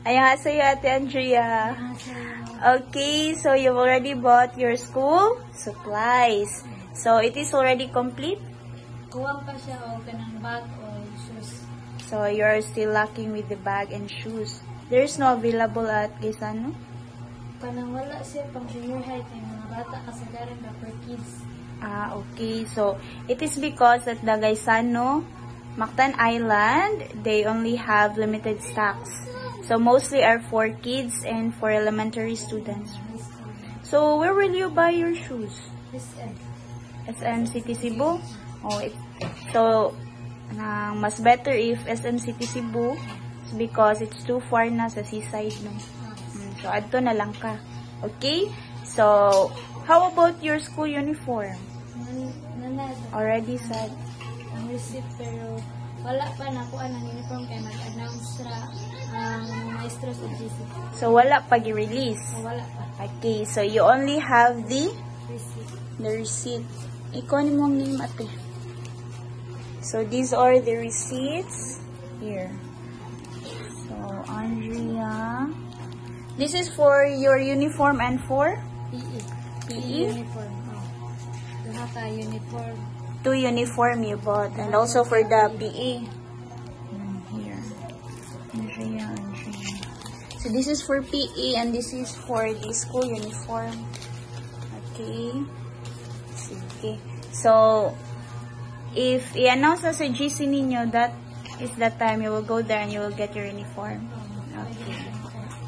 Annyeonghaseyo, Ate Andrea. Okay, so you've already bought your school supplies. So it is already complete? Kuwang pa siya o kanang bag o shoes. So you're still lacking with the bag and shoes. There's no available at Gaisano? Kanang wala siya pang junior high kay mga bata kasagaran ka per kids. Okay. So it is because at the Gaisano, Mactan Island, they only have limited stocks. So mostly are for kids and for elementary students. So where will you buy your shoes? SM City Cebu? So mas better if SM City Cebu because it's too far na sa seaside, no? So adto na lang ka. Okay? So how about your school uniform? Already said. Ang receipt pero wala pa na kuan ang uniform kay mag-announce ra ang maestro sa GC. So wala pa gi-release. Wala pa. Okay, so you only have the Receipt. receipt. Ikaw ni mong name, ate. So these are the receipts here. So Andrea, this is for your uniform and for PE. PE? Uniform. Duha ka uniform. 2 uniform you bought, and also for the PE. Here, Andrea. So this is for PE and this is for the school uniform. Okay. Sige. So if i-announce na sa GC ninyo, that is the time you will go there and you will get your uniform. Okay.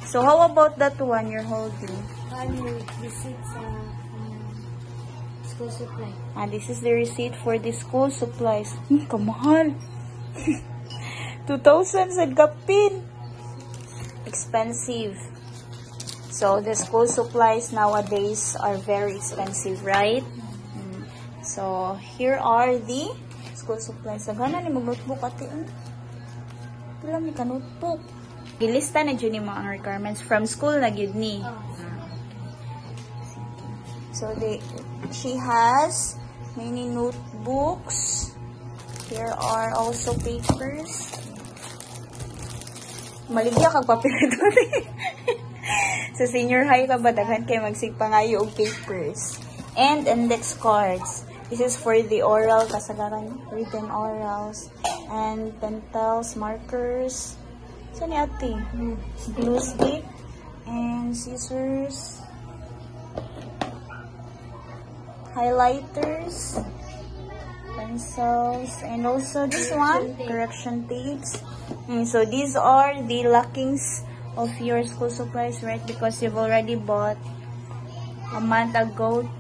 So how about that one you're holding? Receipt sa school supply. This is the receipt for the school supplies. Kamahal. 2,000 sa gapin. Expensive. So the school supplies nowadays are very expensive, right? So here are the school supplies. Sagana ni mag-notebook ate. Wala mi ka notebook. Gilista na dyan yung mga requirements from school na gyud ni. So she has many notebooks. Here are also papers. Maligya kag papel doon. Sa senior high ka ba daghan kay magsigpangayo og papers and index cards. This is for the oral kasagaran, written orals and pencils, markers. Saan ni ate? Glue stick and scissors. Highlighters, pencils, and also this one, correction tapes. So these are the lackings of your school supplies, right? Because you've already bought a month ago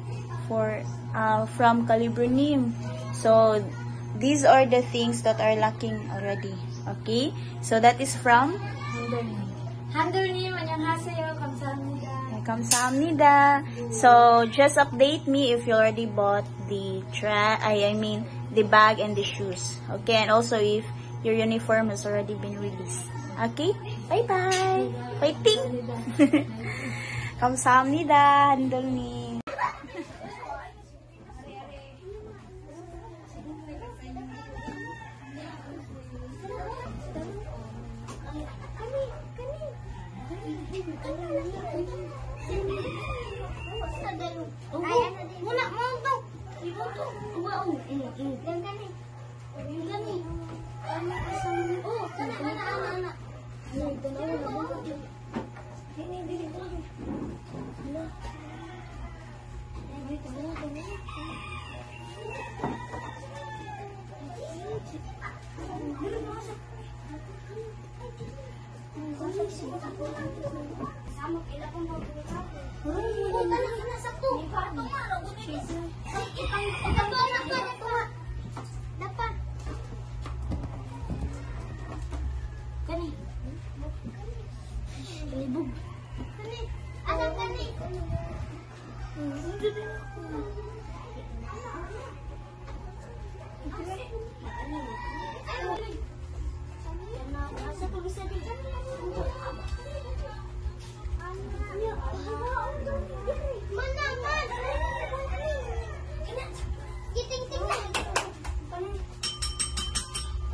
from Calibronim. So these are the things that are lacking already. Okay? So that is from Handol님, 안녕하세요. 감사합니다. Kamsahamnida. So just update me if you already bought the the bag and the shoes. Okay, and also if your uniform has already been released. Okay? Bye-bye. Fighting. Kamsahamnida. Handolni.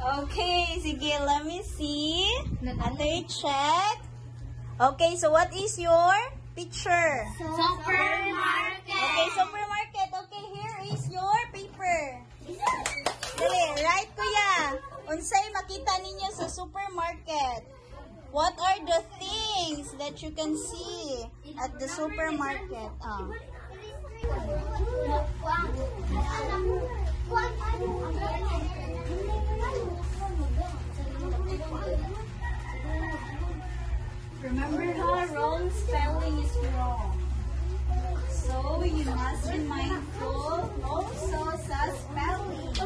Okay, sige, let me see. Ate, check. Okay, so what is your picture? Supermarket. Okay, supermarket. Okay, here is your paper. Dali, right kuya. Unsay makita ninyo sa supermarket? What are the things that you can see at the supermarket? Remember how wrong spelling is wrong. So, you must be mindful also sa spelling.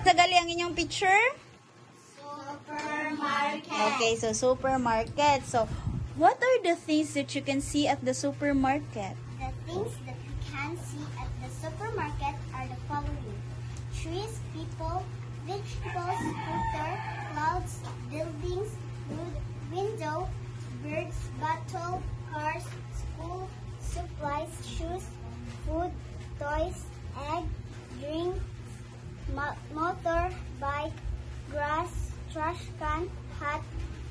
Sagali ang inyong picture? Supermarket. Okay, so supermarket. So, what are the things that you can see at the supermarket? The things that you can see at the supermarket are the following: trees, people, vegetables, scooter, clouds, buildings, window, birds, bottle, cars, school, supplies, shoes, food, toys, egg, drink, motor, bike, grass, trash can, hat,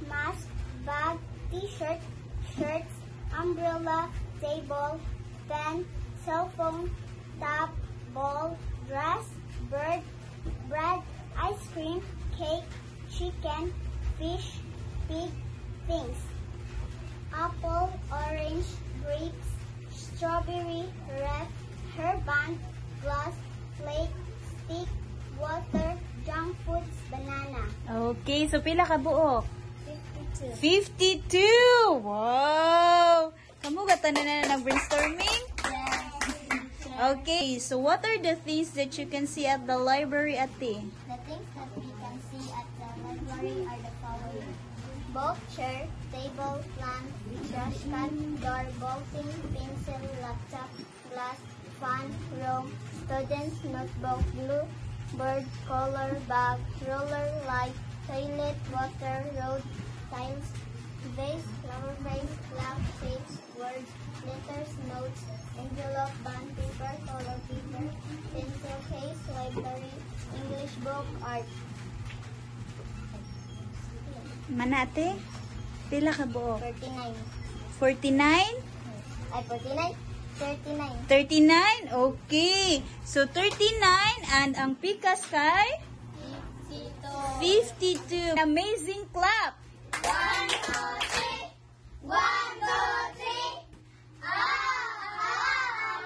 mask, bag, t-shirt, shirts, umbrella, table, pen, cell phone, tap, ball, dress, bird, bread, ice cream, cake, chicken, fish, pig, things. Apple, orange, grapes, strawberry, red, hairband, glass, plate, stick, water, junk foods, banana. Okay, so pila ka buok? 52. 52! Wow! Kamu gata na brainstorming? Okay, so what are the things that you can see at the library, Ate? The things that we can see at the library are the following: book, chair, table, lamp, trash can, door, bolting, pencil, laptop, glass, fan, room, student's notebook, glue, bird, color, bag, roller, light, toilet, water, road, tiles, vase, flower vase, clock, page, words, letters, notes, envelope, bond paper, color paper, pencil case, library, English book, art. Manate? Pila ka buok? 39. 49? Ay, 49? 39. 39? Okay. So, 39 and ang pikas kay? 52. Amazing clap! 1, 2, 3. 1, 2, 3.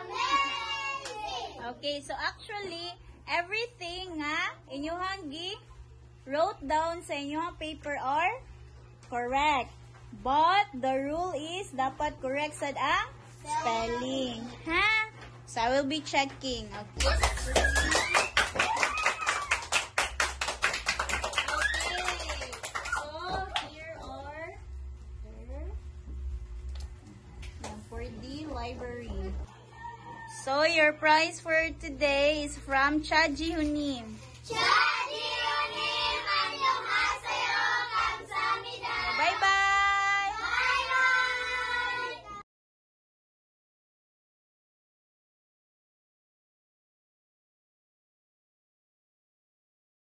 Amazing! Okay, so actually, everything nga inyong wrote down sa inyong paper are correct. But the rule is dapat correct sad ang spelling. Ha? So I will be checking. Okay. So here are for the library. So your prize for today is from Chaji Hunim. Ciao!